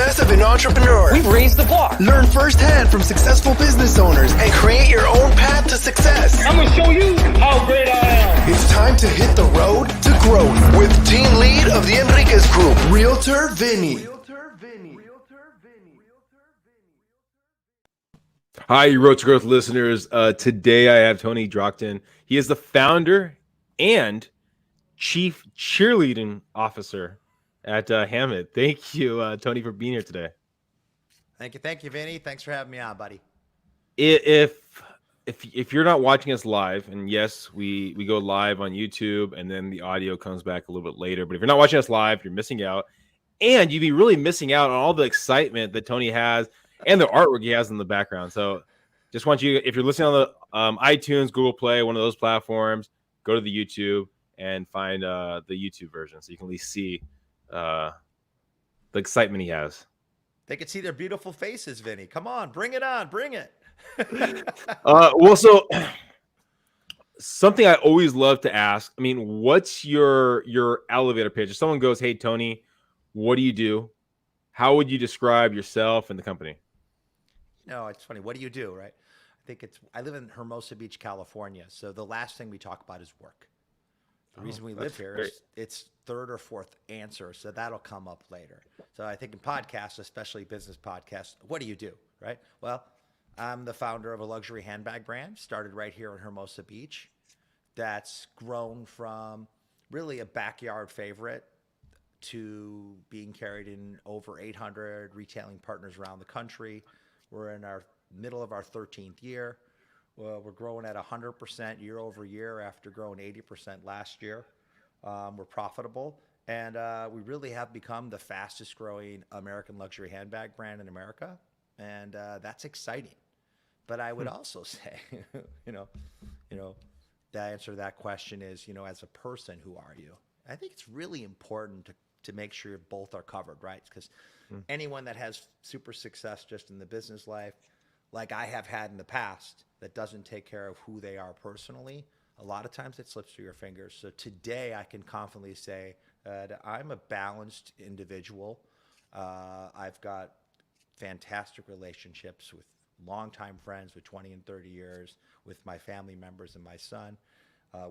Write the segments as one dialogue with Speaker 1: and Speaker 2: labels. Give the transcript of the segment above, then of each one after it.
Speaker 1: success of an entrepreneur.
Speaker 2: We've raised the bar.
Speaker 1: Learn firsthand from successful business owners and create your own path to success.
Speaker 2: I'm going to show you how great I am.
Speaker 1: It's time to hit the road to growth with team lead of the Enriquez Group, Realtor Vinny.
Speaker 3: Hi, you Road to Growth listeners. Today I have Tony Drockton. He is the founder and chief cheerleading officer at Hammitt. Thank you, Tony, for being here today.
Speaker 4: Thank you, Vinny. Thanks for having me on, buddy.
Speaker 3: If you're not watching us live, and yes, we go live on YouTube, and then the audio comes back a little bit later. But if you're not watching us live, you're missing out, and you'd be really missing out on all the excitement that Tony has and the artwork he has in the background. So, just want you, if you're listening on the iTunes, Google Play, one of those platforms, go to the YouTube and find the YouTube version, so you can at least see the excitement he has.
Speaker 4: They could see their beautiful faces, Vinny. Come on, bring it on, bring it.
Speaker 3: Well, so something I always love to ask. I mean, what's your elevator pitch? If someone goes, "Hey, Tony, what do you do?" How would you describe yourself and the company?
Speaker 4: No, it's funny. What do you do, right? I live in Hermosa Beach, California. So the last thing we talk about is work. The reason we live here is it's third or fourth answer. So that'll come up later. So I think in podcasts, especially business podcasts, what do you do, right? Well, I'm the founder of a luxury handbag brand, started right here in Hermosa Beach. That's grown from really a backyard favorite to being carried in over 800 retailing partners around the country. We're in our middle of our 13th year. Well, we're growing at 100% year over year after growing 80% last year. We're profitable, and we really have become the fastest growing American luxury handbag brand in America, and that's exciting. But I would also say, the answer to that question is, as a person, who are you? I think it's really important to make sure both are covered, right? Because anyone that has super success just in the business life, like I have had in the past, that doesn't take care of who they are personally, a lot of times it slips through your fingers. So today I can confidently say that I'm a balanced individual. I've got fantastic relationships with longtime friends with 20 and 30 years, with my family members and my son,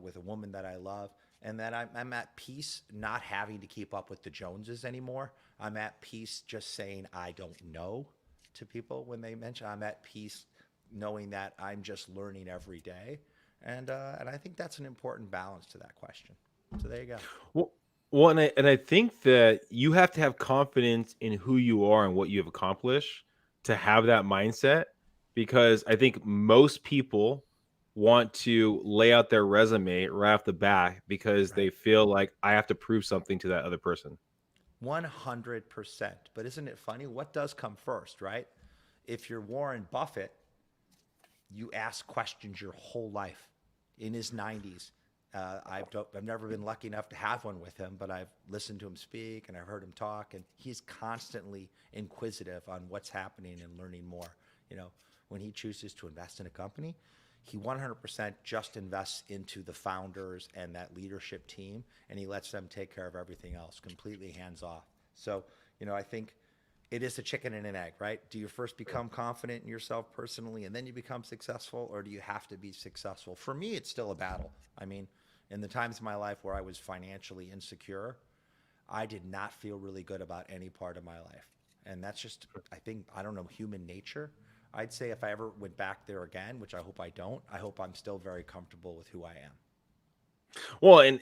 Speaker 4: with a woman that I love. And then I'm at peace not having to keep up with the Joneses anymore. I'm at peace just saying I don't know to people when they mention. I'm at peace knowing that I'm just learning every day. And I think that's an important balance to that question. So there you go.
Speaker 3: Well, and I think that you have to have confidence in who you are and what you have accomplished to have that mindset, because I think most people want to lay out their resume right off the bat because they feel like I have to prove something to that other person.
Speaker 4: 100%. But isn't it funny? What does come first, right? If you're Warren Buffett, you ask questions your whole life. In his 90s, I've never been lucky enough to have one with him, but I've listened to him speak and I've heard him talk, and he's constantly inquisitive on what's happening and learning more. When he chooses to invest in a company, he 100% just invests into the founders and that leadership team, and he lets them take care of everything else, completely hands off. So, I think it is a chicken and an egg, right? Do you first become confident in yourself personally and then you become successful, or do you have to be successful? For me, it's still a battle. I mean, in the times of my life where I was financially insecure, I did not feel really good about any part of my life. And that's just, I don't know, human nature. I'd say if I ever went back there again, which I hope I don't, I hope I'm still very comfortable with who I am.
Speaker 3: Well, and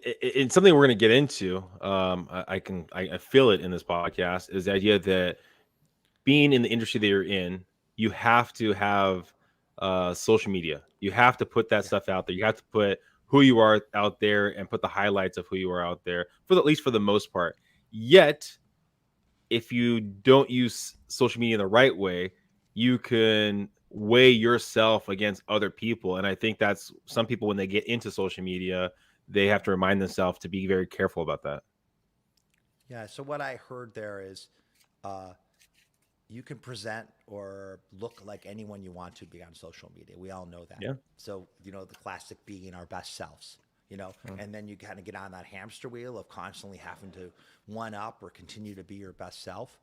Speaker 3: something we're going to get into, I feel it in this podcast, is the idea that being in the industry that you're in, you have to have social media. You have to put that stuff out there. You have to put who you are out there and put the highlights of who you are out there, at least for the most part. Yet, if you don't use social media in the right way, you can weigh yourself against other people. And I think that's some people, when they get into social media, they have to remind themselves to be very careful about that.
Speaker 4: Yeah. So what I heard there is you can present or look like anyone you want to be on social media. We all know that.
Speaker 3: Yeah.
Speaker 4: So, the classic being our best selves, and then you kind of get on that hamster wheel of constantly having to one up or continue to be your best self.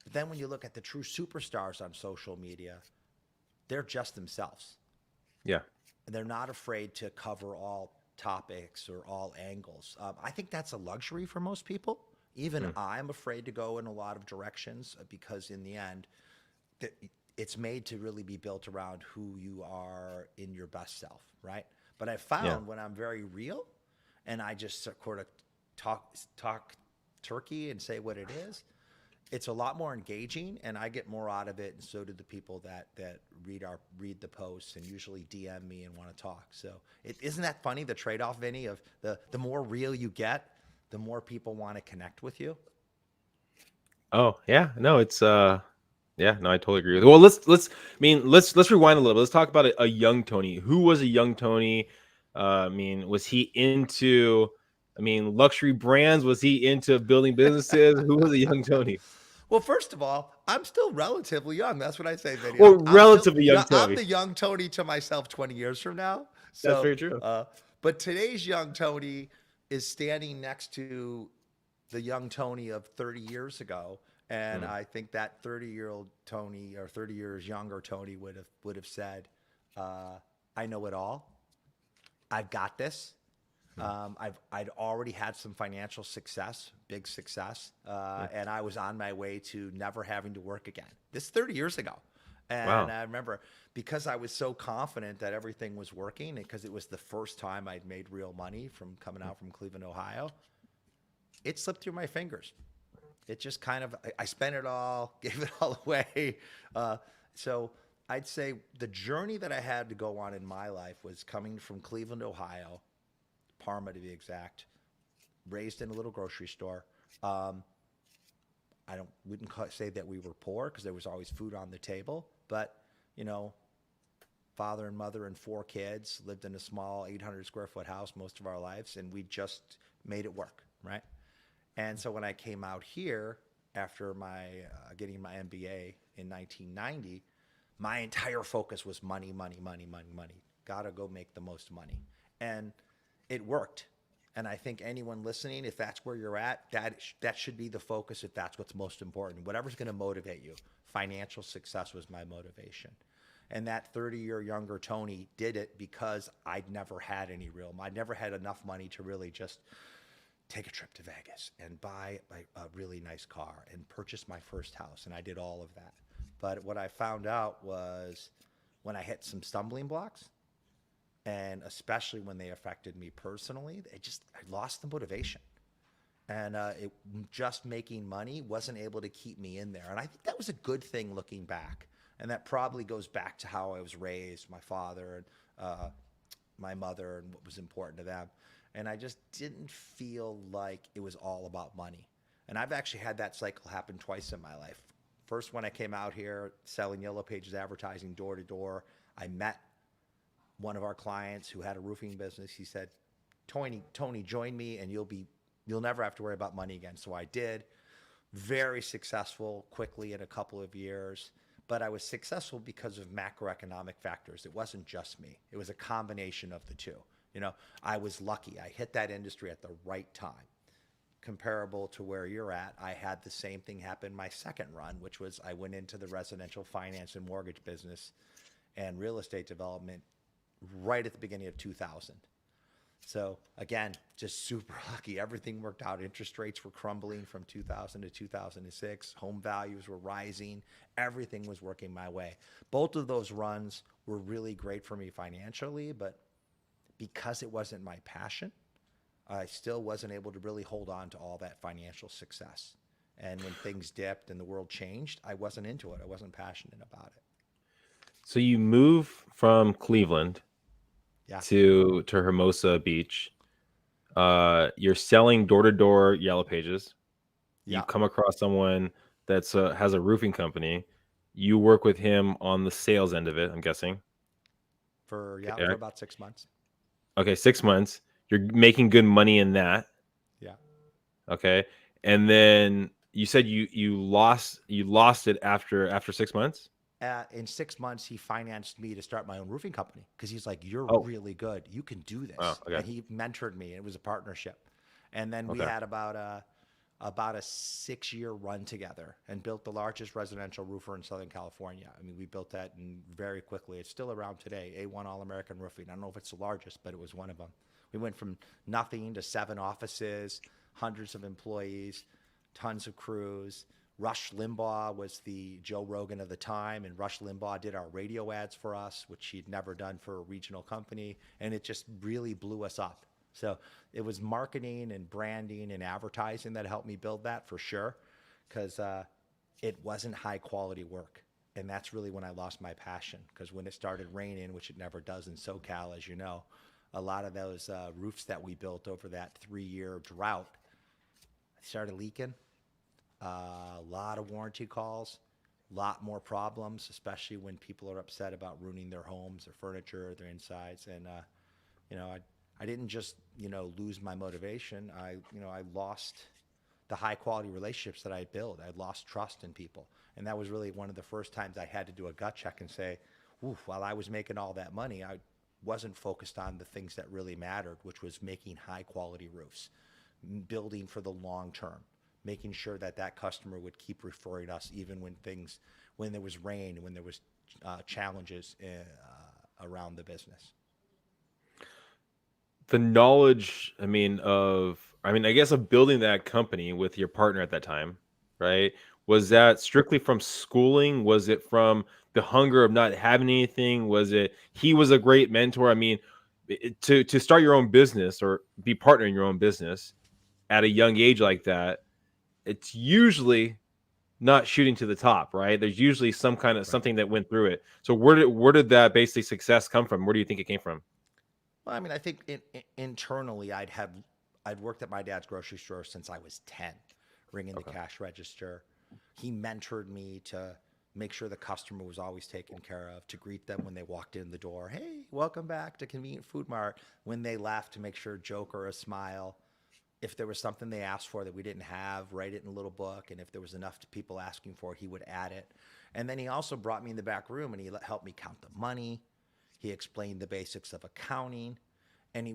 Speaker 4: But then when you look at the true superstars on social media, they're just themselves.
Speaker 3: Yeah.
Speaker 4: And they're not afraid to cover all topics or all angles. I think that's a luxury for most people. Even I'm afraid to go in a lot of directions because in the end, it's made to really be built around who you are in your best self, right? But I found when I'm very real and I just sort of talk turkey and say what it is, it's a lot more engaging, and I get more out of it, and so do the people that read the posts and usually DM me and want to talk. So isn't that funny, the trade-off, Vinny, of the more real you get, the more people want to connect with you?
Speaker 3: Oh yeah, no, it's yeah, no, I totally agree with it. Well, let's rewind a little bit. Let's talk about a young Tony. Who was a young Tony? Was he into luxury brands? Was he into building businesses? Who was a young Tony?
Speaker 4: Well, first of all, I'm still relatively young. That's what I say, Vinny.
Speaker 3: Well,
Speaker 4: I'm
Speaker 3: relatively young
Speaker 4: I'm
Speaker 3: Tony.
Speaker 4: the young Tony to myself 20 years from now. So,
Speaker 3: That's very true.
Speaker 4: But today's young Tony is standing next to the young Tony of 30 years ago. And I think that 30-year-old Tony, or 30 years younger Tony, would have said, I know it all. I've got this. I'd already had some financial success, big success, and I was on my way to never having to work again. This is 30 years ago. And
Speaker 3: Wow.
Speaker 4: I remember, because I was so confident that everything was working, and because it was the first time I'd made real money from coming out from Cleveland, Ohio, it slipped through my fingers. It just kind of, I spent it all, gave it all away. So I'd say the journey that I had to go on in my life was coming from Cleveland, Ohio, Parma to be exact, raised in a little grocery store. Wouldn't say that we were poor because there was always food on the table, but father and mother and 4 kids, lived in a small 800 square foot house most of our lives, and we just made it work, right? And so when I came out here after my getting my MBA in 1990, my entire focus was money, money, money, money, money. Gotta go make the most money. And it worked. And I think anyone listening, if that's where you're at, that should be the focus if that's what's most important. Whatever's going to motivate you. Financial success was my motivation. And that 30-year younger Tony did it because I'd never had any I'd never had enough money to really just take a trip to Vegas and buy a really nice car and purchase my first house. And I did all of that. But what I found out was when I hit some stumbling blocks, and especially when they affected me personally, I lost the motivation. And just making money wasn't able to keep me in there. And I think that was a good thing looking back. And that probably goes back to how I was raised, my father and my mother, and what was important to them. And I just didn't feel like it was all about money. And I've actually had that cycle happen twice in my life. First, when I came out here selling Yellow Pages advertising door to door, I met one of our clients who had a roofing business. He said, Tony, join me and you'll never have to worry about money again. So I did. Very successful quickly in a couple of years. But I was successful because of macroeconomic factors. It wasn't just me. It was a combination of the two. I was lucky. I hit that industry at the right time. Comparable to where you're at, I had the same thing happen my second run, which was I went into the residential finance and mortgage business and real estate development right at the beginning of 2000. So again, just super lucky. Everything worked out. Interest rates were crumbling from 2000 to 2006. Home values were rising. Everything was working my way. Both of those runs were really great for me financially, but because it wasn't my passion, I still wasn't able to really hold on to all that financial success. And when things dipped and the world changed, I wasn't into it. I wasn't passionate about it.
Speaker 3: So you move from Cleveland
Speaker 4: Yeah.
Speaker 3: to Hermosa Beach. You're selling door-to-door Yellow Pages.
Speaker 4: Yeah.
Speaker 3: You come across someone that's has a roofing company. You work with him on the sales end of it, I'm guessing.
Speaker 4: For about 6 months.
Speaker 3: Okay, 6 months. You're making good money in that.
Speaker 4: Yeah.
Speaker 3: Okay. And then you said you lost it after 6 months?
Speaker 4: In 6 months, he financed me to start my own roofing company because he's like, you're really good. You can do this.
Speaker 3: Oh, okay.
Speaker 4: And he mentored me. It was a partnership. And then we had about about a 6-year run together and built the largest residential roofer in Southern California. I mean, we built that very quickly. It's still around today, A1 All-American Roofing. I don't know if it's the largest, but it was one of them. We went from nothing to 7 offices, hundreds of employees, tons of crews. Rush Limbaugh was the Joe Rogan of the time, and Rush Limbaugh did our radio ads for us, which he'd never done for a regional company, and it just really blew us up. So it was marketing and branding and advertising that helped me build that for sure, because it wasn't high quality work. And that's really when I lost my passion, because when it started raining, which it never does in SoCal, as you know, a lot of those roofs that we built over that 3-year drought started leaking. A lot of warranty calls, a lot more problems, especially when people are upset about ruining their homes, their furniture, their insides. And, I didn't just, lose my motivation. I lost the high quality relationships that I built. I lost trust in people. And that was really one of the first times I had to do a gut check and say, oof, while I was making all that money, I wasn't focused on the things that really mattered, which was making high quality roofs, building for the long term, making sure that that customer would keep referring us even when there was rain, when there was challenges around the business.
Speaker 3: The knowledge, I guess of building that company with your partner at that time, right? Was that strictly from schooling? Was it from the hunger of not having anything? Was it he was a great mentor? I mean, to start your own business or be partner in your own business at a young age like that, it's usually not shooting to the top, right? There's usually some kind of something that went through it. So where did that basic success come from? Where do you think it came from?
Speaker 4: Well, I mean, I think internally, I'd worked at my dad's grocery store since I was 10, ringing the cash register. He mentored me to make sure the customer was always taken care of, to greet them when they walked in the door. Hey, welcome back to Convenient Food Mart. When they left, to make sure a joke or a smile. If there was something they asked for that we didn't have, write it in a little book. And if there was enough people asking for it, he would add it. And then he also brought me in the back room and he helped me count the money. He explained the basics of accounting, and he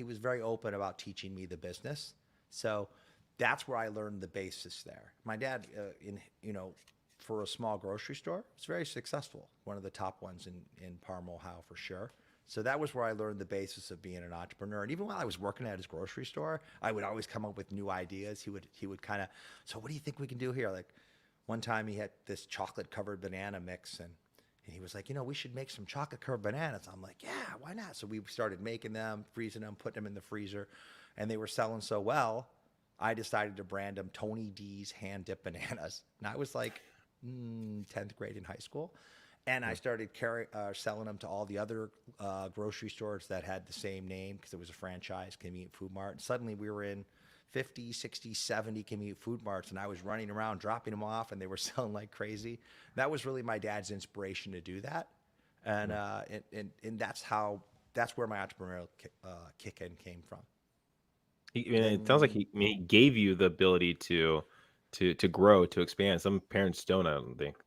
Speaker 4: was very open about teaching me the business. So that's where I learned the basis there. My dad, for a small grocery store, was very successful. One of the top ones in Parma, Ohio, for sure. So that was where I learned the basis of being an entrepreneur. And even while I was working at his grocery store, I would always come up with new ideas. He would kind of, so what do you think we can do here? Like one time he had this chocolate covered banana mix, and he was like, we should make some chocolate covered bananas. I'm like, yeah, why not? So we started making them, freezing them, putting them in the freezer, and they were selling so well, I decided to brand them Tony D's hand dip bananas. And I was like 10th grade in high school. And I started selling them to all the other grocery stores that had the same name, because it was a franchise, Convenient Food Mart. And suddenly we were in 50, 60, 70 Convenient Food Marts, and I was running around dropping them off, and they were selling like crazy. That was really my dad's inspiration to do that. And that's where my entrepreneurial kick-in came from.
Speaker 3: It sounds like he gave you the ability to grow, to expand. Some parents don't, I don't think.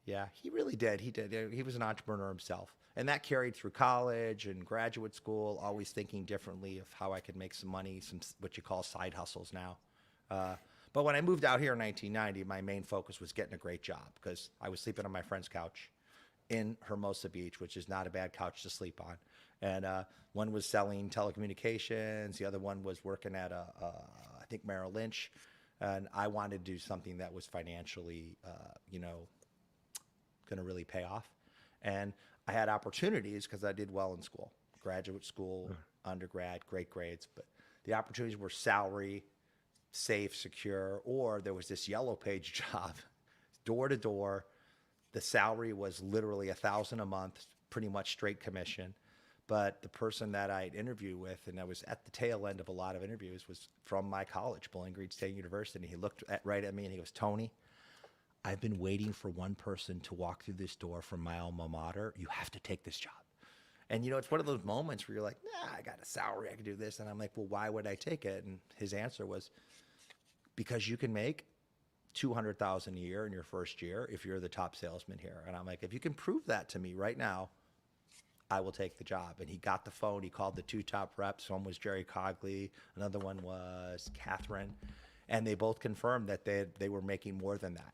Speaker 4: Yeah, he really did. He did. He was an entrepreneur himself. And that carried through college and graduate school, always thinking differently of how I could make some money, some what you call side hustles now. But when I moved out here in 1990, my main focus was getting a great job, because I was sleeping on my friend's couch in Hermosa Beach, which is not a bad couch to sleep on. And one was selling telecommunications. The other one was working at I think Merrill Lynch. And I wanted to do something that was financially, going to really pay off. And I had opportunities because I did well in school, graduate school, undergrad, great grades. But the opportunities were salary, safe, secure, or there was this yellow page job, door to door. The salary was literally $1,000 a month, pretty much straight commission. But the person that I'd interviewed with, and I was at the tail end of a lot of interviews, was from my college, Bowling Green State University. He looked right at me and he goes, Tony, I've been waiting for one person to walk through this door from my alma mater. You have to take this job. And, it's one of those moments where you're like, I got a salary, I can do this. And I'm like, well, why would I take it? And his answer was, because you can make $200,000 a year in your first year if you're the top salesman here. And I'm like, if you can prove that to me right now, I will take the job. And he got the phone. He called the 2 top reps. One was Jerry Cogley. Another one was Catherine. And they both confirmed that they were making more than that.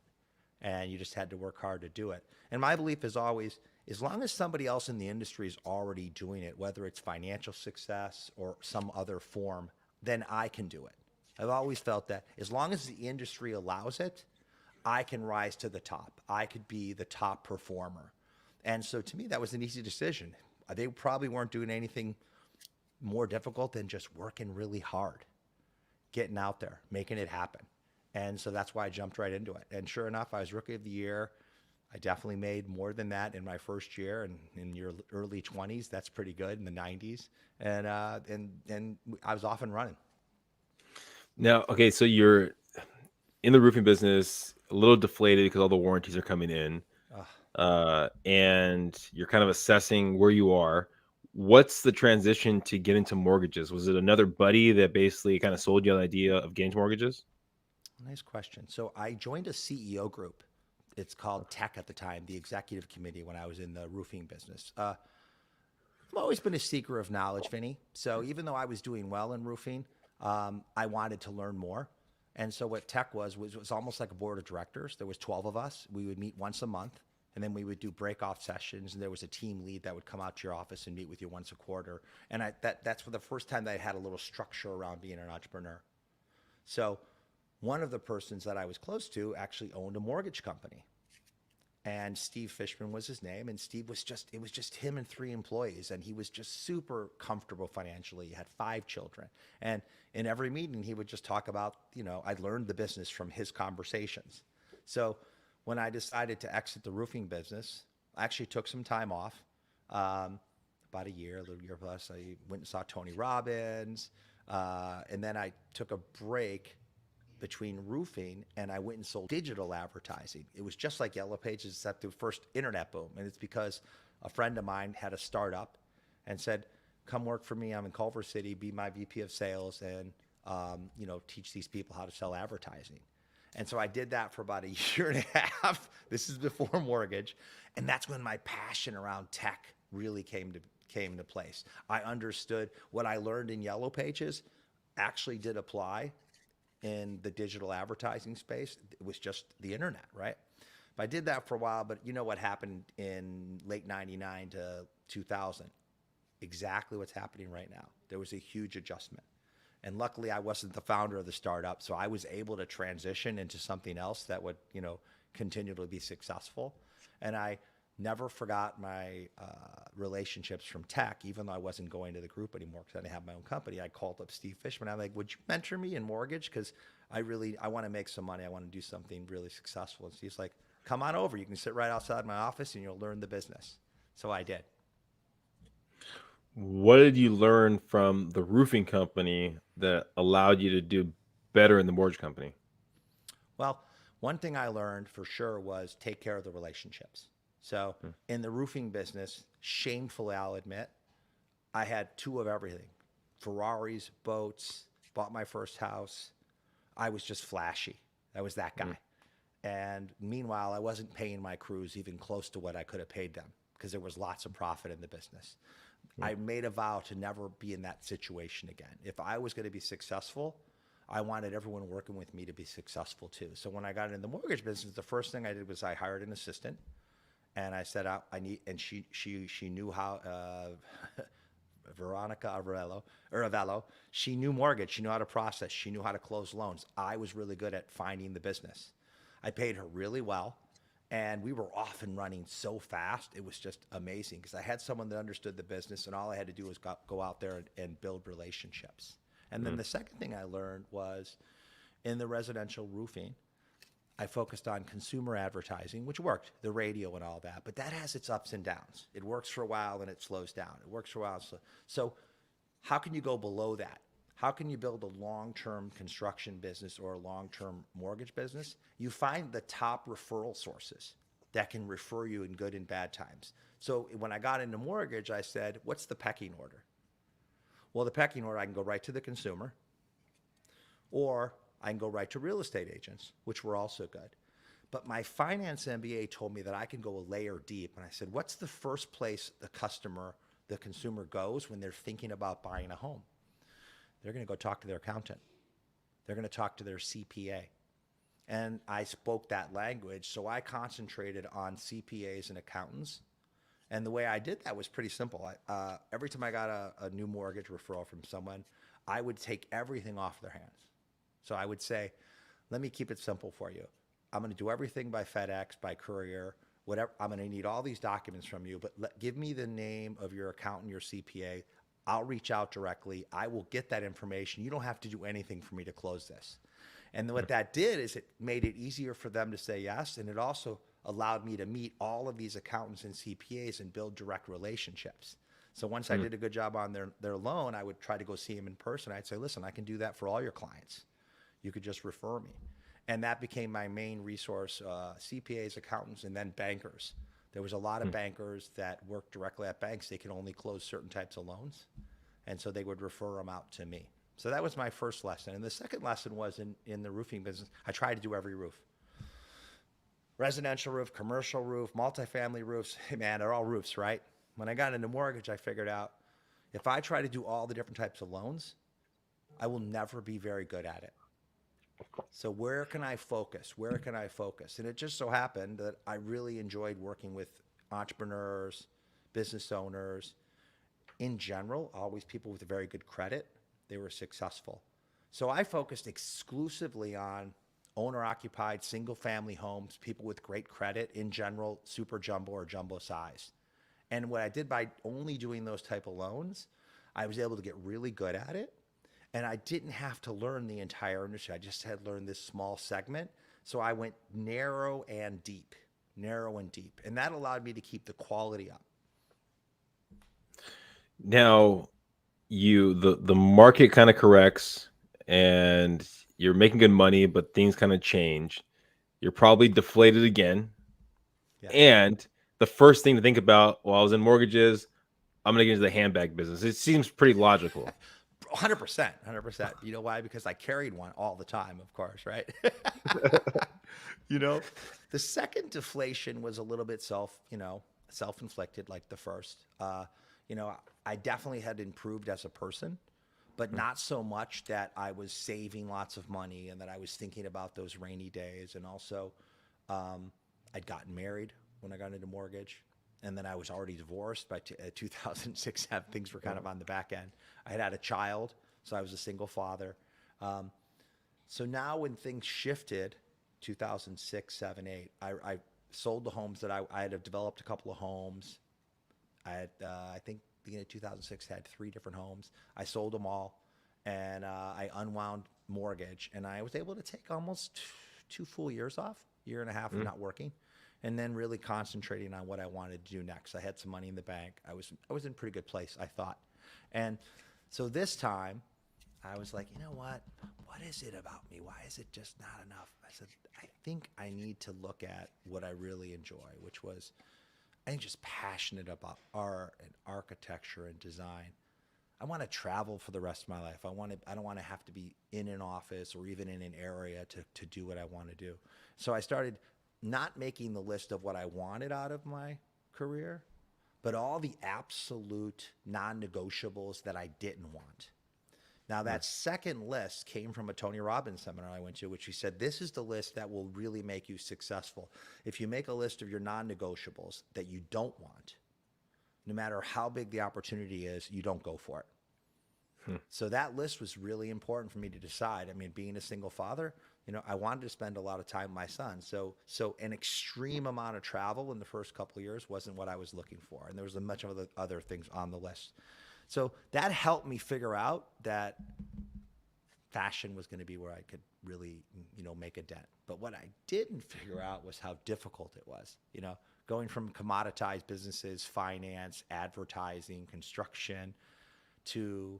Speaker 4: And you just had to work hard to do it. And my belief is always, as long as somebody else in the industry is already doing it, whether it's financial success or some other form, then I can do it. I've always felt that as long as the industry allows it, I can rise to the top. I could be the top performer. And so to me, that was an easy decision. They probably weren't doing anything more difficult than just working really hard, getting out there, making it happen. And so that's why I jumped right into it. And sure enough, I was Rookie of the Year. I definitely made more than that in my first year, and in your early 20s, that's pretty good, in the 90s. And I was off and running.
Speaker 3: Now, okay, so you're in the roofing business, a little deflated because all the warranties are coming in, and you're kind of assessing where you are. What's the transition to get into mortgages? Was it another buddy that basically kind of sold you the idea of getting into mortgages?
Speaker 4: Nice question. So I joined a CEO group. It's called Tech at the time, the executive committee, when I was in the roofing business. I've always been a seeker of knowledge, Vinny. So even though I was doing well in roofing, I wanted to learn more. And so what Tech was almost like a board of directors. There was 12 of us. We would meet once a month, and then we would do break-off sessions, and there was a team lead that would come out to your office and meet with you once a quarter. And that's for the first time that I had a little structure around being an entrepreneur. So one of the persons that I was close to actually owned a mortgage company. And Steve Fishman was his name. And Steve was it was just him and 3 employees. And he was just super comfortable financially. He had 5 children. And in every meeting, he would just talk about, I'd learned the business from his conversations. So when I decided to exit the roofing business, I actually took some time off, about a little year plus. I went and saw Tony Robbins. And then I took a break between roofing, and I went and sold digital advertising. It was just like Yellow Pages, except the first internet boom. And it's because a friend of mine had a startup and said, come work for me. I'm in Culver City, be my VP of sales, and teach these people how to sell advertising. And so I did that for about a year and a half. This is before mortgage. And that's when my passion around tech really came to place. I understood what I learned in Yellow Pages actually did apply in the digital advertising space. It was just the internet, right? But I did that for a while, but you know what happened in late 99 to 2000? Exactly what's happening right now. There was a huge adjustment. And luckily I wasn't the founder of the startup, so I was able to transition into something else that would, continue to be successful. And I never forgot my relationships from tech, even though I wasn't going to the group anymore because I didn't have my own company. I called up Steve Fishman. I'm like, would you mentor me in mortgage? Because I want to make some money. I want to do something really successful. And Steve's like, come on over. You can sit right outside my office and you'll learn the business. So I did.
Speaker 3: What did you learn from the roofing company that allowed you to do better in the mortgage company?
Speaker 4: Well, one thing I learned for sure was take care of the relationships. So in the roofing business, shamefully, I'll admit, I had 2 of everything. Ferraris, boats, bought my first house. I was just flashy. I was that guy. And meanwhile, I wasn't paying my crews even close to what I could have paid them because there was lots of profit in the business. I made a vow to never be in that situation again. If I was going to be successful, I wanted everyone working with me to be successful too. So when I got into the mortgage business, the first thing I did was I hired an assistant. And I said, she knew how, Veronica Aravello, she knew mortgage. She knew how to process. She knew how to close loans. I was really good at finding the business. I paid her really well. And we were off and running so fast. It was just amazing because I had someone that understood the business, and all I had to do was go out there and build relationships. And then the second thing I learned was in the residential roofing, I focused on consumer advertising, which worked, the radio and all that, but that has its ups and downs. It works for a while and it slows down. It works for a while. So how can you go below that? How can you build a long-term construction business or a long-term mortgage business? You find the top referral sources that can refer you in good and bad times. So when I got into mortgage, I said, what's the pecking order? Well, the pecking order, I can go right to the consumer, or I can go right to real estate agents, which were also good. But my finance MBA told me that I can go a layer deep. And I said, what's the first place the consumer goes when they're thinking about buying a home? They're going to go talk to their accountant. They're going to talk to their CPA. And I spoke that language. So I concentrated on CPAs and accountants. And the way I did that was pretty simple. Every time I got a new mortgage referral from someone, I would take everything off their hands. So I would say, let me keep it simple for you. I'm going to do everything by FedEx, by courier, whatever. I'm going to need all these documents from you, but give me the name of your accountant, your CPA. I'll reach out directly. I will get that information. You don't have to do anything for me to close this. And what that did is it made it easier for them to say yes. And it also allowed me to meet all of these accountants and CPAs and build direct relationships. So once I did a good job on their loan, I would try to go see them in person. I'd say, listen, I can do that for all your clients. You could just refer me. And that became my main resource, CPAs, accountants, and then bankers. There was a lot of bankers that worked directly at banks. They could only close certain types of loans. And so they would refer them out to me. So that was my first lesson. And the second lesson was in the roofing business. I tried to do every roof. Residential roof, commercial roof, multifamily roofs. Hey man, they're all roofs, right? When I got into mortgage, I figured out if I try to do all the different types of loans, I will never be very good at it. So where can I focus? Where can I focus? And it just so happened that I really enjoyed working with entrepreneurs, business owners, in general, always people with very good credit. They were successful. So I focused exclusively on owner-occupied single-family homes, people with great credit, in general, super jumbo or jumbo size. And what I did by only doing those type of loans, I was able to get really good at it. And I didn't have to learn the entire industry. I just had learned this small segment. So I went narrow and deep. And that allowed me to keep the quality up.
Speaker 3: Now, the market kind of corrects and you're making good money, but things kind of change. You're probably deflated again.
Speaker 4: Yeah.
Speaker 3: And the first thing to think about while I was in mortgages, I'm going to get into the handbag business. It seems pretty logical.
Speaker 4: 100%. You know why? Because I carried one all the time, of course, right? The second deflation was a little bit self-inflicted like the first. I definitely had improved as a person, but not so much that I was saving lots of money and that I was thinking about those rainy days. And also, I'd gotten married when I got into mortgage. And then I was already divorced by 2006. Things were kind of on the back end. I had a child, so I was a single father. So now when things shifted, 2006, 7, 8, I sold the homes that I had developed a couple of homes. I had, I think, beginning of 2006, had 3 different homes. I sold them all, and I unwound mortgage. And I was able to take almost 2 full years off, year and a half of not working. And then really concentrating on what I wanted to do next. I had some money in the bank. I was in a pretty good place, I thought. And so this time, I was like, you know what? What is it about me? Why is it just not enough? I said, I think I need to look at what I really enjoy, which was, I'm just passionate about art and architecture and design. I want to travel for the rest of my life. I don't want to have to be in an office or even in an area to do what I want to do. So I started not making the list of what I wanted out of my career, but all the absolute non-negotiables that I didn't want. Now, that second list came from a Tony Robbins seminar I went to, which he said, this is the list that will really make you successful. If you make a list of your non-negotiables that you don't want, no matter how big the opportunity is, you don't go for it. So that list was really important for me to decide. I mean, being a single father, I wanted to spend a lot of time with my son. So an extreme amount of travel in the first couple of years wasn't what I was looking for. And there was a bunch of other things on the list. So that helped me figure out that fashion was going to be where I could really, make a dent. But what I didn't figure out was how difficult it was, going from commoditized businesses, finance, advertising, construction, to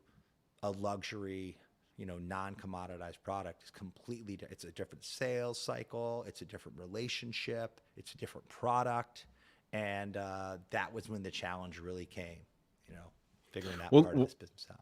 Speaker 4: a luxury, non-commoditized product is completely, it's a different sales cycle. It's a different relationship. It's a different product. And that was when the challenge really came, figuring that part of this business out.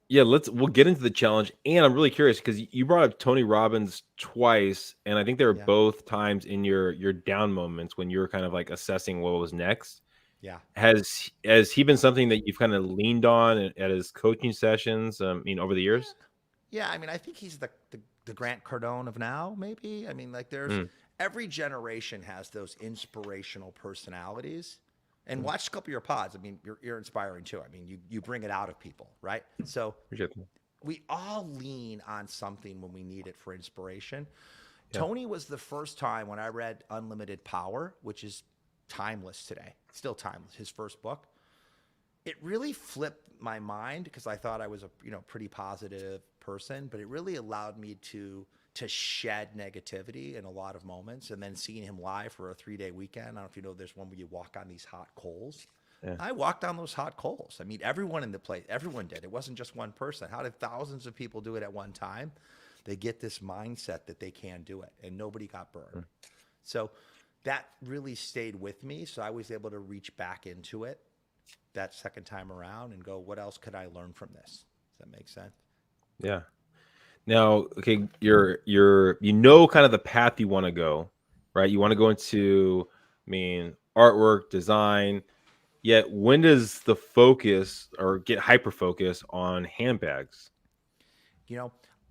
Speaker 3: Yeah, we'll get into the challenge. And I'm really curious because you brought up Tony Robbins twice, and I think they were both times in your down moments when you were kind of like assessing what was next.
Speaker 4: Yeah.
Speaker 3: Has he been something that you've kind of leaned on at his coaching sessions, over the years?
Speaker 4: Yeah, I mean, I think he's the the Grant Cardone of now, maybe. I mean, like every generation has those inspirational personalities. And watch a couple of your pods. I mean, you're inspiring too. I mean, you bring it out of people, right? So we all lean on something when we need it for inspiration. Yeah. Tony was the first time when I read Unlimited Power, which is timeless today, still timeless, his first book. It really flipped my mind because I thought I was a pretty positive person, but it really allowed me to shed negativity in a lot of moments. And then seeing him live for a 3-day weekend. I don't know if you know, there's one where you walk on these hot coals. Yeah. I walked on those hot coals. I mean, everyone in the place, everyone did. It wasn't just one person. How did thousands of people do it at one time? They get this mindset that they can do it, and nobody got burned. So that really stayed with me. So I was able to reach back into it that second time around and go, what else could I learn from this? Does that make sense?
Speaker 3: Yeah. Now, okay, you're kind of the path you want to go, right? You want to go into, artwork, design. Yet, when does the focus or get hyper focus on handbags?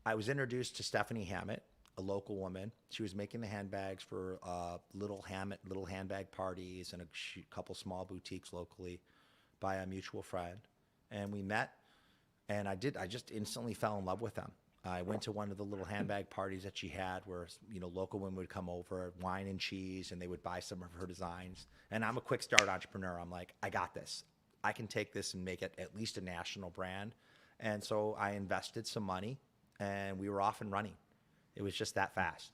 Speaker 4: I was introduced to Stephanie Hammitt, a local woman. She was making the handbags for little handbag parties and a couple small boutiques locally by a mutual friend. And we met, and I just instantly fell in love with them. I went to one of the little handbag parties that she had where, local women would come over, wine and cheese, and they would buy some of her designs. And I'm a quick start entrepreneur. I'm like, I got this. I can take this and make it at least a national brand. And so I invested some money, and we were off and running. It was just that fast.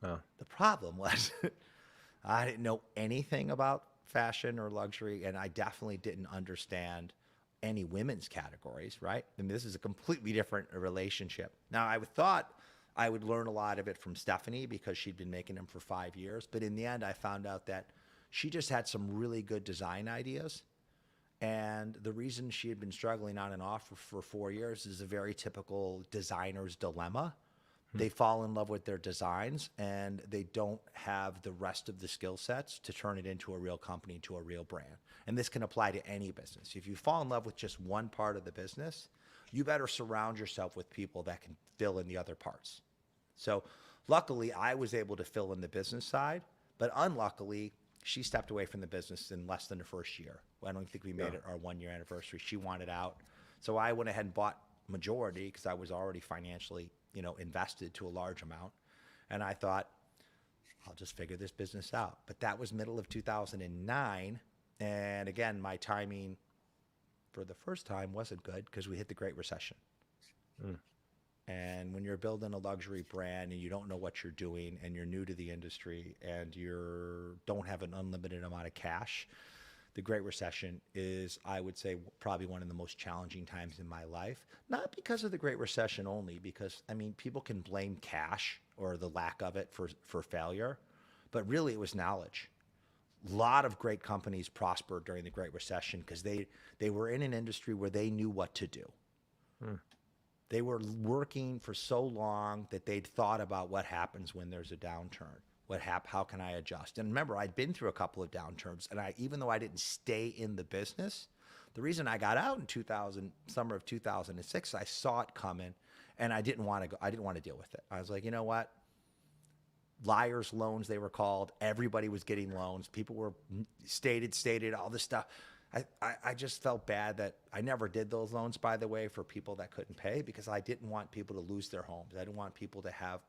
Speaker 4: Oh. The problem was I didn't know anything about fashion or luxury, and I definitely didn't understand any women's categories, right? I mean, this is a completely different relationship. Now, I thought I would learn a lot of it from Stephanie because she'd been making them for 5 years. But in the end, I found out that she just had some really good design ideas. And the reason she had been struggling on and off for 4 years is a very typical designer's dilemma. They fall in love with their designs, and they don't have the rest of the skill sets to turn it into a real company, to a real brand. And this can apply to any business. If you fall in love with just one part of the business, you better surround yourself with people that can fill in the other parts. So luckily, I was able to fill in the business side, but unluckily, she stepped away from the business in less than the first year. I don't think we made it our 1-year anniversary. She wanted out. So I went ahead and bought majority because I was already financially invested to a large amount. And I thought, I'll just figure this business out. But that was middle of 2009. And again, my timing for the first time wasn't good because we hit the Great Recession. And when you're building a luxury brand and you don't know what you're doing and you're new to the industry and you don't have an unlimited amount of cash, the Great Recession is, I would say, probably one of the most challenging times in my life. Not because of the Great Recession only, because, people can blame cash or the lack of it for failure, but really it was knowledge. A lot of great companies prospered during the Great Recession because they were in an industry where they knew what to do. They were working for so long that they'd thought about what happens when there's a downturn. How can I adjust? And remember, I'd been through a couple of downturns, and even though I didn't stay in the business, the reason I got out in summer of 2006, I saw it coming, and I didn't want to go. I didn't want to deal with it. I was like, you know what? Liar's loans, they were called. Everybody was getting loans. People were stated, all this stuff. I just felt bad that I never did those loans, by the way, for people that couldn't pay because I didn't want people to lose their homes. I didn't want people to have,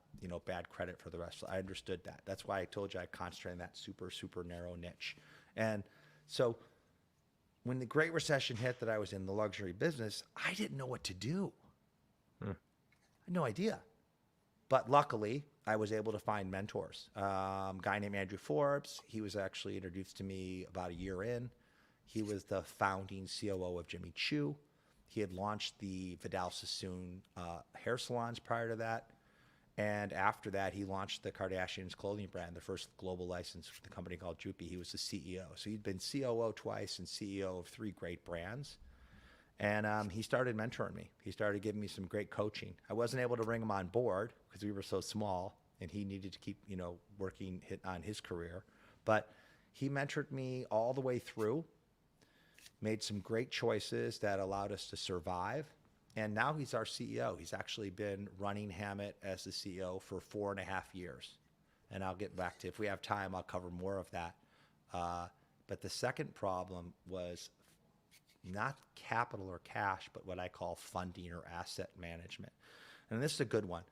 Speaker 4: bad credit for the rest. I understood that. That's why I told you I concentrated on that super, super narrow niche. And so when the Great Recession hit that I was in the luxury business, I didn't know what to do. I had no idea. But luckily, I was able to find mentors. A guy named Andrew Forbes, he was actually introduced to me about a year in. He was the founding COO of Jimmy Choo. He had launched the Vidal Sassoon hair salons prior to that. And after that, he launched the Kardashians clothing brand, the first global license for the company called Droopy. He was the CEO. So he'd been COO twice and CEO of 3 great brands. And he started mentoring me. He started giving me some great coaching. I wasn't able to bring him on board because we were so small and he needed to keep, working on his career. But he mentored me all the way through, made some great choices that allowed us to survive. And now he's our CEO. He's actually been running Hammitt as the CEO for 4.5 years. And I'll get back to, if we have time, I'll cover more of that. But the second problem was not capital or cash, but what I call funding or asset management. And this is a good one.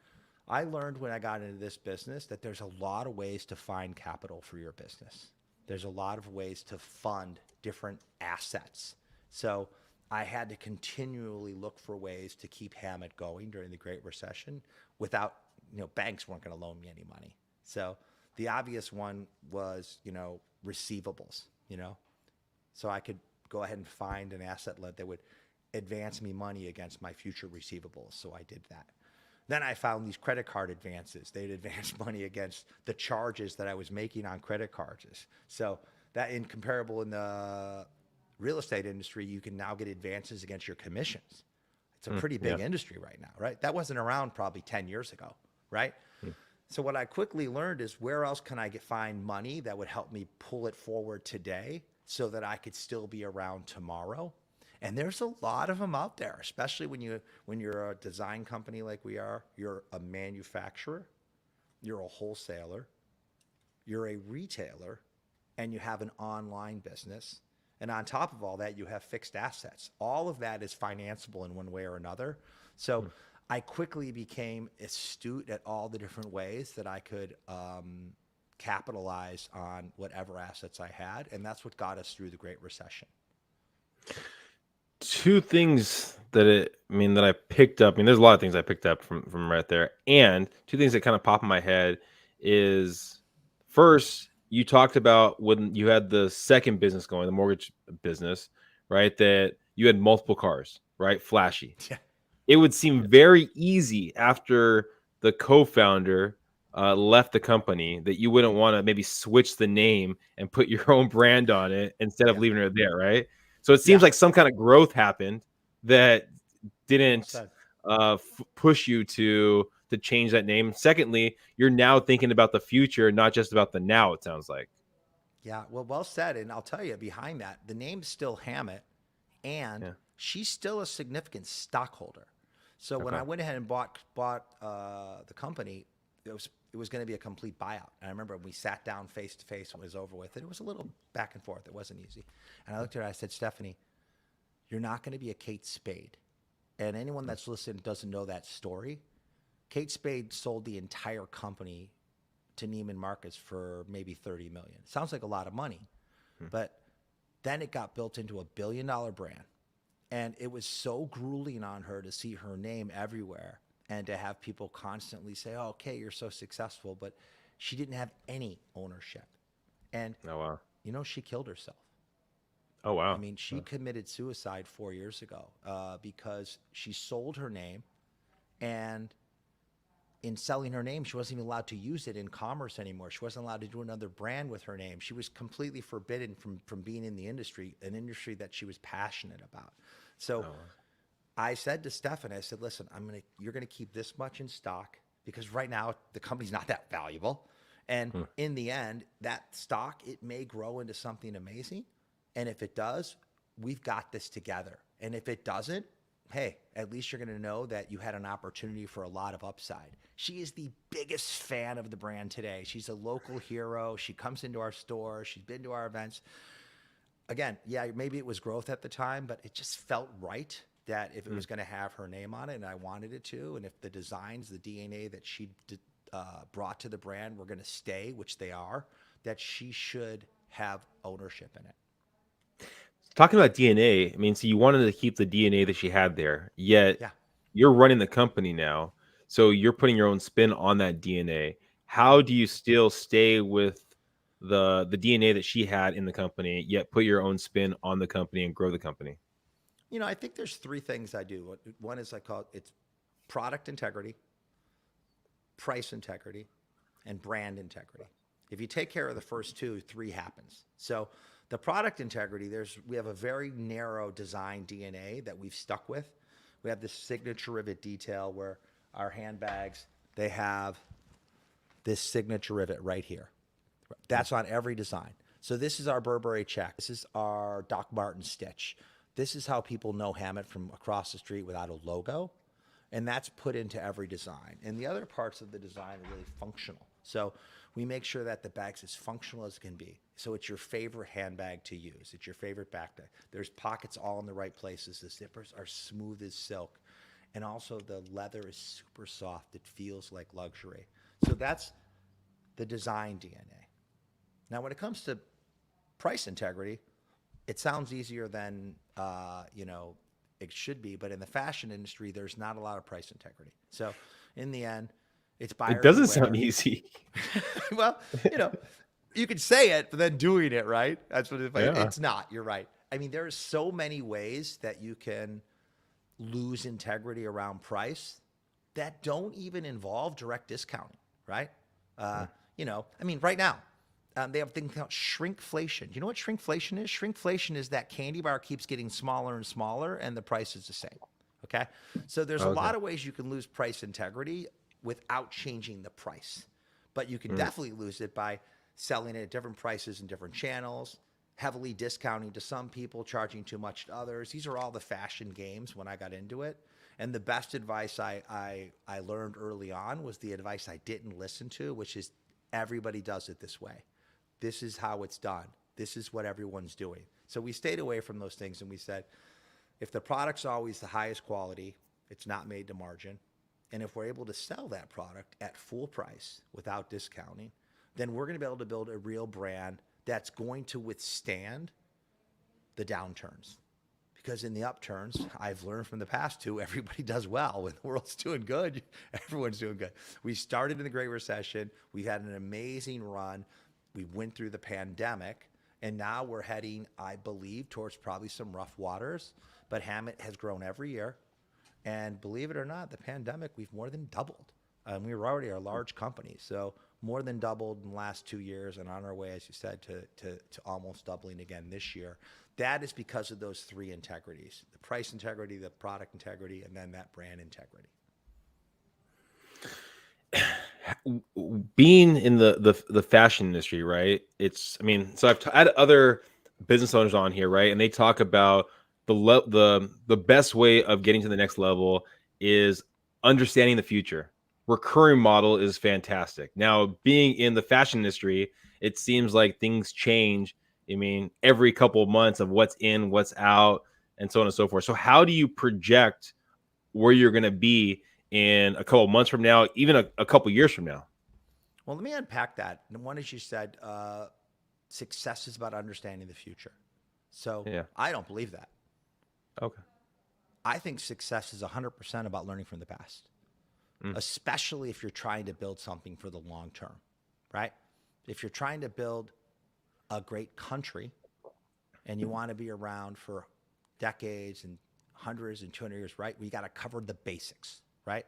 Speaker 4: I learned when I got into this business that there's a lot of ways to find capital for your business. There's a lot of ways to fund different assets. So I had to continually look for ways to keep Hammitt going during the Great Recession without, banks weren't going to loan me any money. So the obvious one was, receivables, so I could go ahead and find an asset that would advance me money against my future receivables. So I did that. Then I found these credit card advances. They'd advance money against the charges that I was making on credit cards. So that comparable in the real estate industry, you can now get advances against your commissions. It's a pretty big industry right now, right? That wasn't around probably 10 years ago, right? So what I quickly learned is where else can I find money that would help me pull it forward today so that I could still be around tomorrow? And there's a lot of them out there, especially when you're a design company like we are. You're a manufacturer, you're a wholesaler, you're a retailer, and you have an online business. And on top of all that, you have fixed assets. All of that is financeable in one way or another. So I quickly became astute at all the different ways that I could capitalize on whatever assets I had. And that's what got us through the Great Recession.
Speaker 3: Two things that I picked up. There's a lot of things I picked up from right there. And two things that kind of pop in my head is, first, you talked about when you had the second business going, the mortgage business, right? That you had multiple cars, right? Flashy.
Speaker 4: Yeah.
Speaker 3: It would seem very easy after the co-founder left the company that you wouldn't want to maybe switch the name and put your own brand on it instead of leaving it there, right? So it seems like some kind of growth happened that didn't push you to change that name. Secondly, you're now thinking about the future, not just about the now, it sounds like.
Speaker 4: Yeah, well said. And I'll tell you, behind that, the name's still Hammitt, and she's still a significant stockholder. So when I went ahead and bought the company, it was going to be a complete buyout. And I remember when we sat down face to face when it was over with, it was a little back and forth. It wasn't easy. And I looked at her, I said, Stephanie, you're not going to be a Kate Spade. And anyone that's listened doesn't know that story. Kate Spade sold the entire company to Neiman Marcus for maybe $30 million. Sounds like a lot of money, but then it got built into a $1 billion brand. And it was so grueling on her to see her name everywhere and to have people constantly say, oh, okay, you're so successful, but she didn't have any ownership. And, she killed herself.
Speaker 3: Oh, wow.
Speaker 4: She committed suicide 4 years ago because she sold her name, and in selling her name, she wasn't even allowed to use it in commerce anymore. She wasn't allowed to do another brand with her name. She was completely forbidden from being in the industry, an industry that she was passionate about. So I said to Stefan, I said, listen, you're going to keep this much in stock because right now the company's not that valuable. And in the end, that stock, it may grow into something amazing. And if it does, we've got this together. And if it doesn't, hey, at least you're going to know that you had an opportunity for a lot of upside. She is the biggest fan of the brand today. She's a local hero. She comes into our store. She's been to our events. Again, maybe it was growth at the time, but it just felt right that if it was going to have her name on it, and I wanted it to, and if the designs, the DNA that she brought to the brand were going to stay, which they are, that she should have ownership in it.
Speaker 3: Talking about DNA, so you wanted to keep the DNA that she had there, yet you're running the company now. So you're putting your own spin on that DNA. How do you still stay with the DNA that she had in the company, yet put your own spin on the company and grow the company?
Speaker 4: I think there's three things I do. One is it's product integrity, price integrity, and brand integrity. If you take care of the first two, three happens. So the product integrity, we have a very narrow design DNA that we've stuck with. We have this signature rivet detail where our handbags, they have this signature rivet right here. That's on every design. So this is our Burberry check. This is our Doc Marten stitch. This is how people know Hammitt from across the street without a logo. And that's put into every design. And the other parts of the design are really functional. So we make sure that the bag's as functional as it can be. So it's your favorite handbag to use. It's your favorite backpack. There's pockets all in the right places. The zippers are smooth as silk. And also the leather is super soft. It feels like luxury. So that's the design DNA. Now, when it comes to price integrity, it sounds easier than, it should be, but in the fashion industry, there's not a lot of price integrity. So in the end, it's buyer.
Speaker 3: It doesn't sound easy.
Speaker 4: Well, you could say it, but then doing it, right? That's what it's not. You're right. I mean, there's so many ways that you can lose integrity around price that don't even involve direct discounting, right? Right now, they have things called shrinkflation. Do you know what shrinkflation is? Shrinkflation is that candy bar keeps getting smaller and smaller and the price is the same. Okay. So there's a lot of ways you can lose price integrity without changing the price, but you can definitely lose it by selling it at different prices in different channels, heavily discounting to some people, charging too much to others. These are all the fashion games when I got into it. And the best advice I learned early on was the advice I didn't listen to, which is everybody does it this way. This is how it's done. This is what everyone's doing. So we stayed away from those things and we said, if the product's always the highest quality, it's not made to margin, and if we're able to sell that product at full price without discounting, then we're going to be able to build a real brand that's going to withstand the downturns. Because in the upturns, I've learned from the past too, everybody does well. When the world's doing good, everyone's doing good. We started in the Great Recession. We had an amazing run. We went through the pandemic, and now we're heading, I believe, towards probably some rough waters. But Hammitt has grown every year. And believe it or not, the pandemic, we've more than doubled. We were already a large company. So more than doubled in the last 2 years and on our way, as you said, to almost doubling again this year. That is because of those three integrities: the price integrity, the product integrity, and then that brand integrity.
Speaker 3: Being in the fashion industry, right? So I've had other business owners on here, right? And they talk about the best way of getting to the next level is understanding the future. Recurring model is fantastic. Now, being in the fashion industry, it seems like things change. Every couple of months of what's in, what's out, and so on and so forth. So how do you project where you're going to be in a couple of months from now, even a couple of years from now?
Speaker 4: Well, let me unpack that. One, as you said, success is about understanding the future. So I don't believe that.
Speaker 3: Okay.
Speaker 4: I think success is 100% about learning from the past, especially if you're trying to build something for the long term, right? If you're trying to build a great country and you want to be around for decades and hundreds and 200 years, right? We got to cover the basics, right?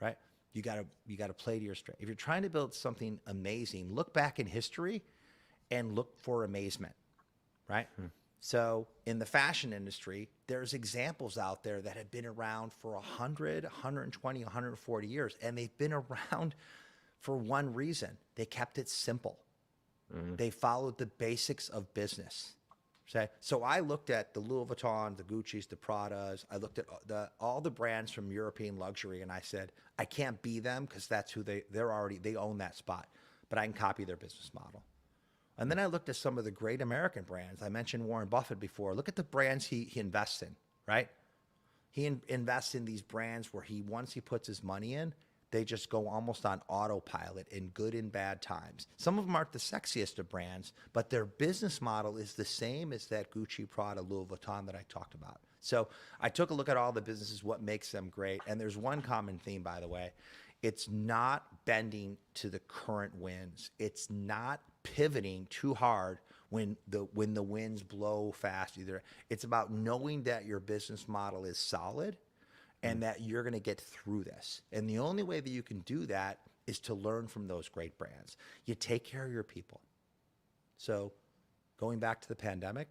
Speaker 4: Right? You got to play to your strength. If you're trying to build something amazing, look back in history and look for amazement, right? So in the fashion industry, there's examples out there that have been around for 100, 120, 140 years, and they've been around for one reason. They kept it simple. They followed the basics of business. Okay? So I looked at the Louis Vuitton, the Gucci's, the Pradas. I looked at all the brands from European luxury, and I said, I can't be them because that's who they own that spot, but I can copy their business model. And then I looked at some of the great American brands. I mentioned Warren Buffett before. Look at the brands he invests in, right? He invests in these brands where once he puts his money in, they just go almost on autopilot in good and bad times. Some of them aren't the sexiest of brands, but their business model is the same as that Gucci, Prada, Louis Vuitton that I talked about. So I took a look at all the businesses, what makes them great. And there's one common theme, by the way. It's not bending to the current winds. It's not pivoting too hard when the winds blow fast either. It's about knowing that your business model is solid and that you're going to get through this. And the only way that you can do that is to learn from those great brands. You take care of your people. So going back to the pandemic,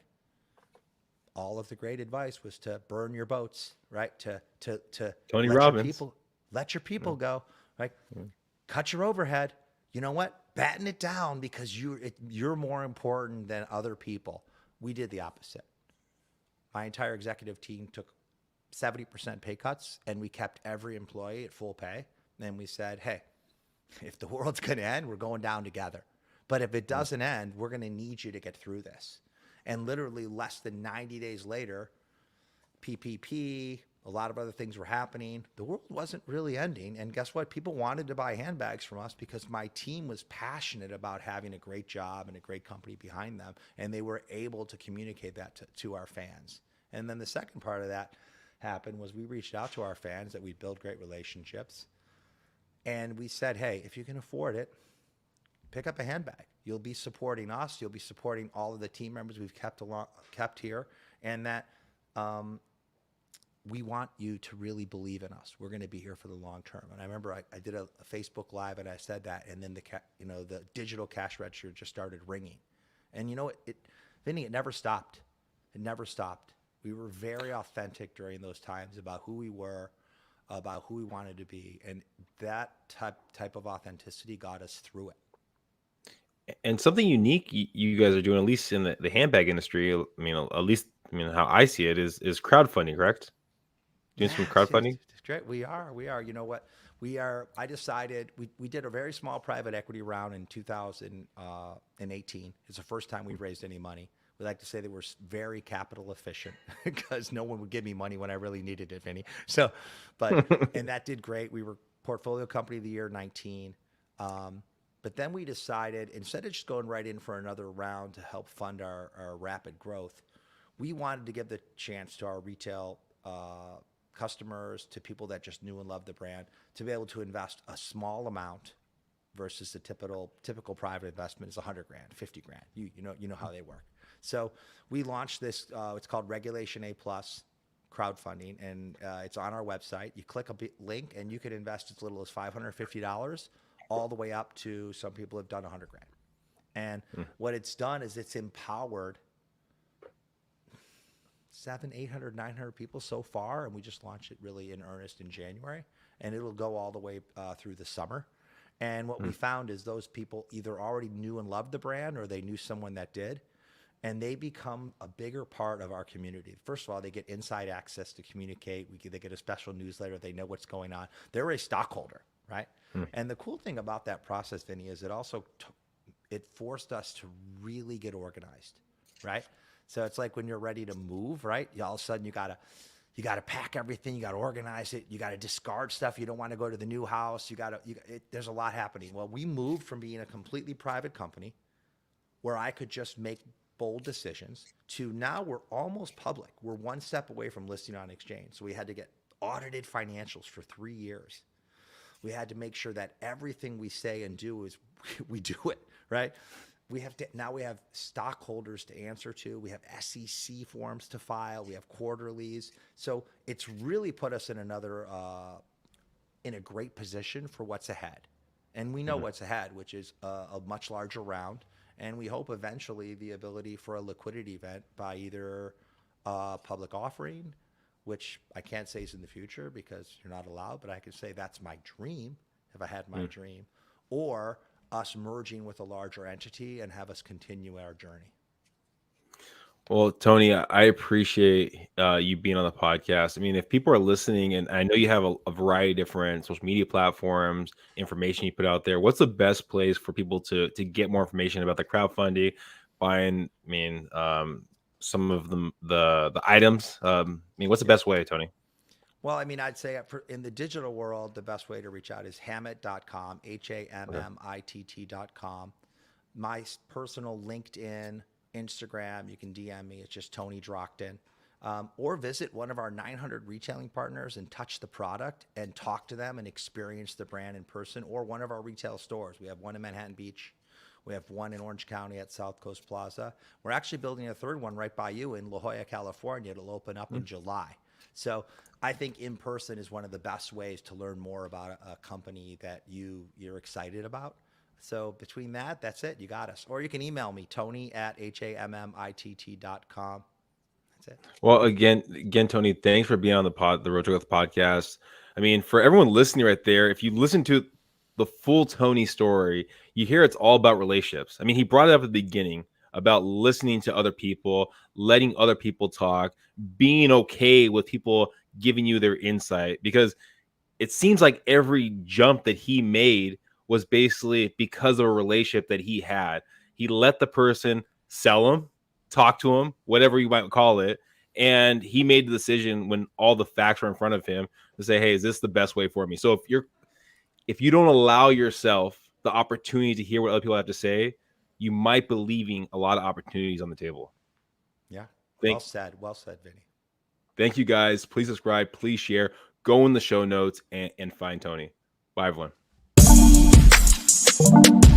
Speaker 4: all of the great advice was to burn your boats, right? To
Speaker 3: Tony Robbins.
Speaker 4: Let your people go, right? Cut your overhead. You know what? Batten it down because you're more important than other people. We did the opposite. My entire executive team took 70% pay cuts, and we kept every employee at full pay. And we said, hey, if the world's going to end, we're going down together. But if it doesn't end, we're going to need you to get through this. And literally less than 90 days later, PPP, a lot of other things were happening. The world wasn't really ending. And guess what? People wanted to buy handbags from us because my team was passionate about having a great job and a great company behind them. And they were able to communicate that to our fans. And then the second part of that happened was we reached out to our fans that we build great relationships. And we said, hey, if you can afford it, pick up a handbag. You'll be supporting us. You'll be supporting all of the team members we've kept here. And that we want you to really believe in us. We're going to be here for the long term. And I remember I did a Facebook Live and I said that, and then the digital cash register just started ringing. And you know, Vinny, it never stopped. It never stopped. We were very authentic during those times about who we were, about who we wanted to be, and that type of authenticity got us through it.
Speaker 3: And something unique you guys are doing, at least in the handbag industry, how I see it is crowdfunding, correct? Doing some crowdfunding?
Speaker 4: It's great. We are. You know what? I decided we did a very small private equity round in 2018. It's the first time we've raised any money. We like to say that we're very capital efficient because no one would give me money when I really needed it, Vinny. So, and that did great. We were Portfolio Company of the Year 19. But then we decided, instead of just going right in for another round to help fund our rapid growth, we wanted to give the chance to our retail customers, to people that just knew and loved the brand, to be able to invest a small amount versus the typical private investment is $100,000, $50,000. You know how they work. So we launched this. It's called Regulation A+ crowdfunding, and it's on our website. You click a link, and you can invest as little as $550, all the way up to some people have done $100,000. And what it's done is it's empowered 700, 800, 900 people so far, and we just launched it really in earnest in January, and it'll go all the way through the summer. And what we found is those people either already knew and loved the brand, or they knew someone that did, and they become a bigger part of our community. First of all, they get inside access to communicate. They get a special newsletter. They know what's going on. They're a stockholder, right? And the cool thing about that process, Vinny, is it also it forced us to really get organized, right? So it's like when you're ready to move, right? All of a sudden you gotta pack everything, you gotta organize it, you gotta discard stuff. You don't want to go to the new house. There's a lot happening. Well, we moved from being a completely private company where I could just make bold decisions to now we're almost public. We're one step away from listing on exchange. So we had to get audited financials for 3 years. We had to make sure that everything we say and do is we do it, right? Now we have stockholders to answer to. We have SEC forms to file. We have quarterlies. So it's really put us in in a great position for what's ahead. And we know what's ahead, which is a much larger round. And we hope eventually the ability for a liquidity event by either a public offering, which I can't say is in the future because you're not allowed, but I can say that's my dream if I had my dream, or us merging with a larger entity and have us continue our journey.
Speaker 3: Well, Tony, I appreciate you being on the podcast. I mean, if people are listening, and I know you have a variety of different social media platforms, information you put out there, what's the best place for people to get more information about the crowdfunding, buying, some of the items? What's the best way, Tony?
Speaker 4: Well, I'd say in the digital world, the best way to reach out is Hammitt.com, HAMMITT.com. My personal LinkedIn, Instagram, you can DM me. It's just Tony Drockton. Or visit one of our 900 retailing partners and touch the product and talk to them and experience the brand in person, or one of our retail stores. We have one in Manhattan Beach. We have one in Orange County at South Coast Plaza. We're actually building a third one right by you in La Jolla, California. It'll open up in July. So I think in person is one of the best ways to learn more about a company that you're excited about. So between that's it. You got us. Or you can email me, Tony@HAMMITT.com. That's it.
Speaker 3: Well, again, Tony, thanks for being on the Road to Growth podcast. For everyone listening right there, if you listen to the full Tony story, you hear it's all about relationships. He brought it up at the beginning about listening to other people, letting other people talk, being okay with people giving you their insight, because it seems like every jump that he made was basically because of a relationship that he had. He let the person sell him, talk to him, whatever you might call it. And he made the decision when all the facts were in front of him to say, hey, is this the best way for me? So if you don't allow yourself the opportunity to hear what other people have to say, you might be leaving a lot of opportunities on the table.
Speaker 4: Yeah.
Speaker 3: Well
Speaker 4: said, Vinny.
Speaker 3: Thank you guys. Please subscribe. Please share. Go in the show notes and find Tony. Bye, everyone.